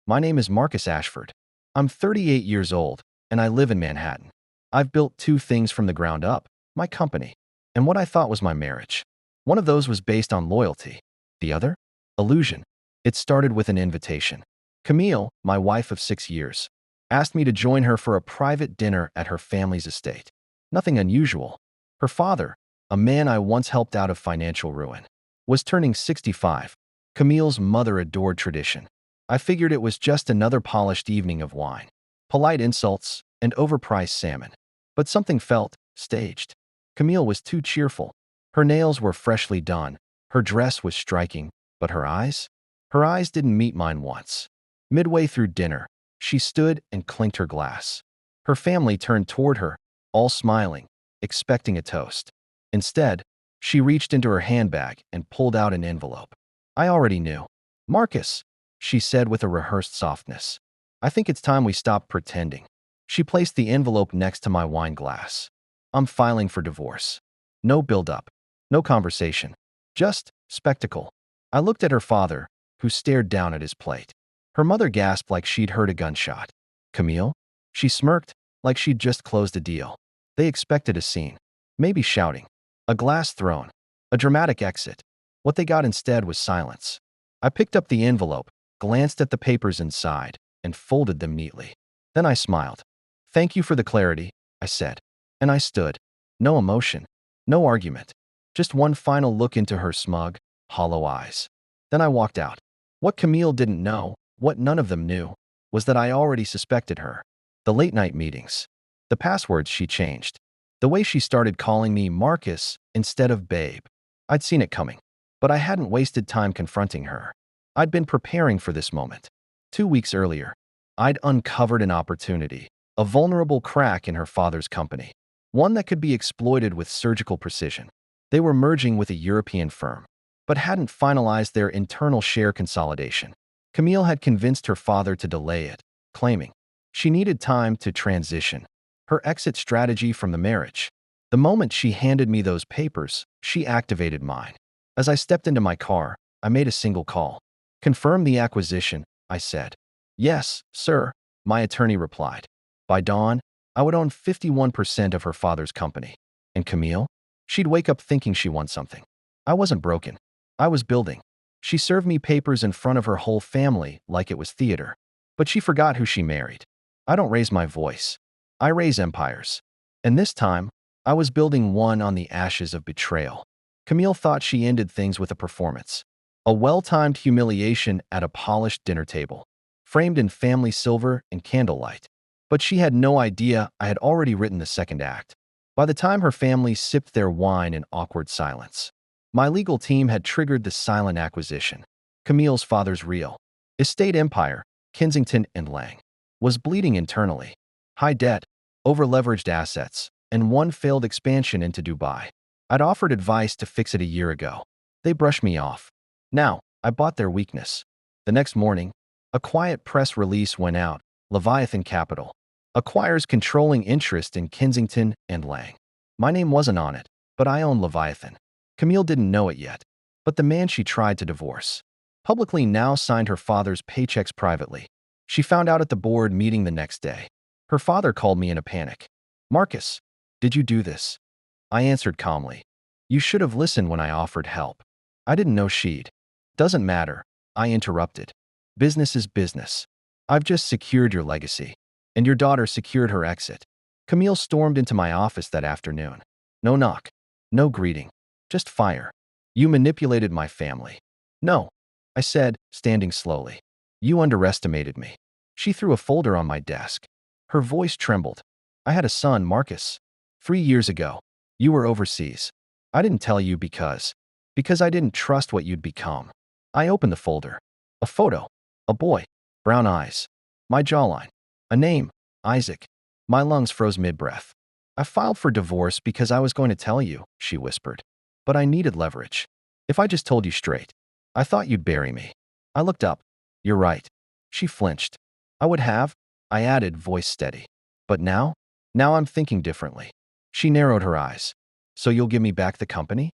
My name is Marcus Ashford. I'm 38 years old, and I live in Manhattan. I've built two things from the ground up, my company, and what I thought was my marriage. One of those was based on loyalty. The other? Illusion. It started with an invitation. Camille, my wife of 6 years, asked me to join her for a private dinner at her family's estate. Nothing unusual. Her father, a man I once helped out of financial ruin, was turning 65. Camille's mother adored tradition. I figured it was just another polished evening of wine, polite insults, and overpriced salmon. But something felt staged. Camille was too cheerful. Her nails were freshly done, her dress was striking, but her eyes? Her eyes didn't meet mine once. Midway through dinner, she stood and clinked her glass. Her family turned toward her, all smiling, expecting a toast. Instead, she reached into her handbag and pulled out an envelope. I already knew. Marcus, she said with a rehearsed softness. I think it's time we stop pretending. She placed the envelope next to my wine glass. I'm filing for divorce. No build-up. No conversation. Just spectacle. I looked at her father, who stared down at his plate. Her mother gasped like she'd heard a gunshot. Camille? She smirked, like she'd just closed a deal. They expected a scene. Maybe shouting. A glass thrown. A dramatic exit. What they got instead was silence. I picked up the envelope, glanced at the papers inside, and folded them neatly. Then I smiled. Thank you for the clarity, I said. And I stood. No emotion. No argument. Just one final look into her smug, hollow eyes. Then I walked out. What Camille didn't know, what none of them knew, was that I already suspected her. The late-night meetings. The passwords she changed. The way she started calling me Marcus instead of Babe. I'd seen it coming. But I hadn't wasted time confronting her. I'd been preparing for this moment. 2 weeks earlier, I'd uncovered an opportunity, a vulnerable crack in her father's company, one that could be exploited with surgical precision. They were merging with a European firm, but hadn't finalized their internal share consolidation. Camille had convinced her father to delay it, claiming she needed time to transition, her exit strategy from the marriage. The moment she handed me those papers, she activated mine. As I stepped into my car, I made a single call. Confirm the acquisition, I said. Yes, sir, my attorney replied. By dawn, I would own 51% of her father's company. And Camille? She'd wake up thinking she won something. I wasn't broken. I was building. She served me papers in front of her whole family like it was theater. But she forgot who she married. I don't raise my voice. I raise empires. And this time, I was building one on the ashes of betrayal. Camille thought she ended things with a performance. A well-timed humiliation at a polished dinner table, framed in family silver and candlelight. But she had no idea I had already written the second act. By the time her family sipped their wine in awkward silence, my legal team had triggered the silent acquisition. Camille's father's real estate empire, Kensington and Lang, was bleeding internally. High debt, over-leveraged assets, and one failed expansion into Dubai. I'd offered advice to fix it a year ago. They brushed me off. Now, I bought their weakness. The next morning, a quiet press release went out. Leviathan Capital acquires controlling interest in Kensington and Lang. My name wasn't on it, but I own Leviathan. Camille didn't know it yet, but the man she tried to divorce publicly now signed her father's paychecks privately. She found out at the board meeting the next day. Her father called me in a panic. Marcus, did you do this? I answered calmly. You should have listened when I offered help. I didn't know she'd. Doesn't matter, I interrupted. Business is business. I've just secured your legacy, and your daughter secured her exit. Camille stormed into my office that afternoon. No knock, no greeting, just fire. You manipulated my family. No, I said, standing slowly. You underestimated me. She threw a folder on my desk. Her voice trembled. I had a son, Marcus. 3 years ago. You were overseas. I didn't tell you because I didn't trust what you'd become. I opened the folder. A photo. A boy. Brown eyes. My jawline. A name. Isaac. My lungs froze mid-breath. I filed for divorce because I was going to tell you, she whispered. But I needed leverage. If I just told you straight, I thought you'd bury me. I looked up. You're right. She flinched. I would have, I added, voice steady. But now I'm thinking differently. She narrowed her eyes. So you'll give me back the company?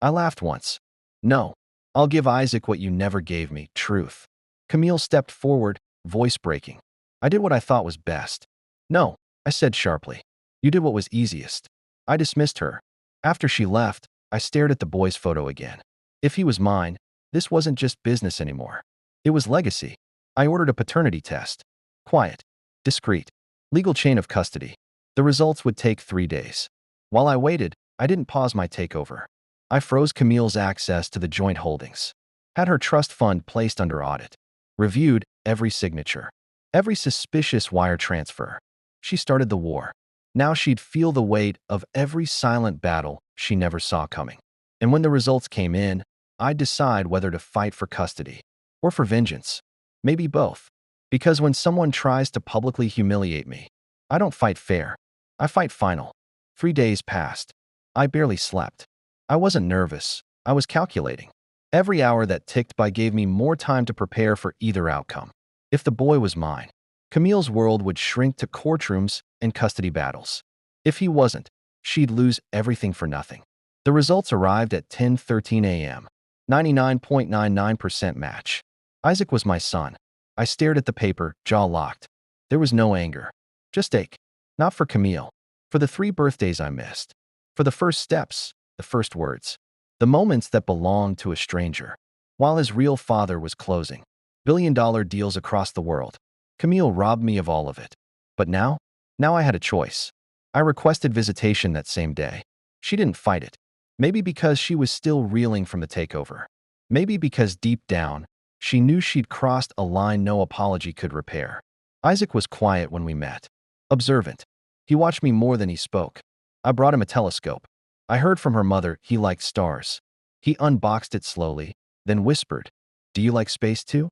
I laughed once. No, I'll give Isaac what you never gave me, truth. Camille stepped forward, voice breaking. I did what I thought was best. No, I said sharply. You did what was easiest. I dismissed her. After she left, I stared at the boy's photo again. If he was mine, this wasn't just business anymore. It was legacy. I ordered a paternity test. Quiet, discreet, legal chain of custody. The results would take 3 days. While I waited, I didn't pause my takeover. I froze Camille's access to the joint holdings, had her trust fund placed under audit, reviewed every signature, every suspicious wire transfer. She started the war. Now she'd feel the weight of every silent battle she never saw coming. And when the results came in, I'd decide whether to fight for custody or for vengeance. Maybe both. Because when someone tries to publicly humiliate me, I don't fight fair. I fight final. 3 days passed. I barely slept. I wasn't nervous. I was calculating. Every hour that ticked by gave me more time to prepare for either outcome. If the boy was mine, Camille's world would shrink to courtrooms and custody battles. If he wasn't, she'd lose everything for nothing. The results arrived at 10:13 a.m. 99.99% match. Isaac was my son. I stared at the paper, jaw locked. There was no anger, just ache. Not for Camille. For the 3 birthdays I missed. For the first steps, the first words. The moments that belonged to a stranger. While his real father was closing billion-dollar deals across the world, Camille robbed me of all of it. But now I had a choice. I requested visitation that same day. She didn't fight it. Maybe because she was still reeling from the takeover. Maybe because deep down, she knew she'd crossed a line no apology could repair. Isaac was quiet when we met. Observant. He watched me more than he spoke. I brought him a telescope. I heard from her mother he liked stars. He unboxed it slowly, then whispered, "Do you like space too?"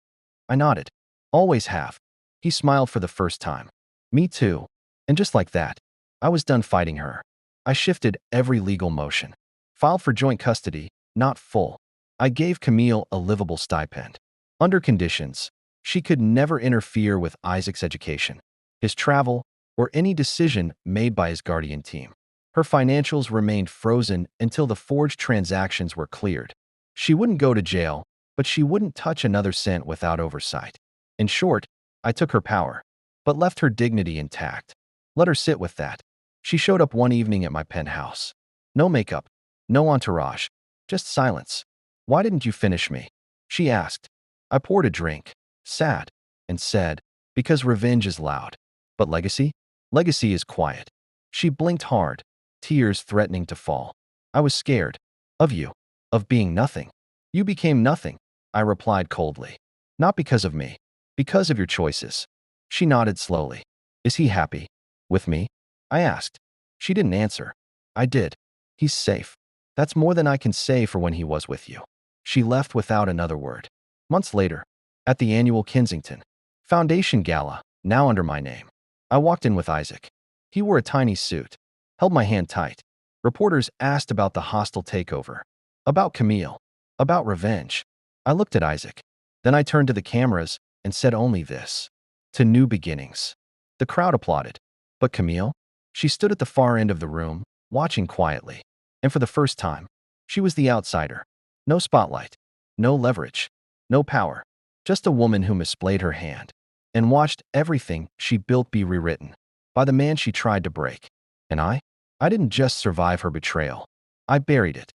I nodded. "Always have." He smiled for the first time. "Me too." And just like that, I was done fighting her. I shifted every legal motion. Filed for joint custody, not full. I gave Camille a livable stipend. Under conditions, she could never interfere with Isaac's education, his travel, or any decision made by his guardian team. Her financials remained frozen until the forged transactions were cleared. She wouldn't go to jail, but she wouldn't touch another cent without oversight. In short, I took her power, but left her dignity intact. Let her sit with that. She showed up one evening at my penthouse. No makeup, no entourage, just silence. "Why didn't you finish me?" she asked. I poured a drink, sat, and said, "Because revenge is loud. But legacy? Legacy is quiet." She blinked hard, tears threatening to fall. "I was scared. Of you. Of being nothing." "You became nothing," I replied coldly. "Not because of me. Because of your choices." She nodded slowly. "Is he happy? With me?" I asked. She didn't answer. I did. "He's safe. That's more than I can say for when he was with you." She left without another word. Months later, at the annual Kensington Foundation Gala, now under my name, I walked in with Isaac. He wore a tiny suit, held my hand tight. Reporters asked about the hostile takeover, about Camille, about revenge. I looked at Isaac. Then I turned to the cameras and said only this: "To new beginnings." The crowd applauded. But Camille? She stood at the far end of the room, watching quietly. And for the first time, she was the outsider. No spotlight, no leverage, no power. Just a woman who misplayed her hand and watched everything she built be rewritten by the man she tried to break. And I didn't just survive her betrayal. I buried it.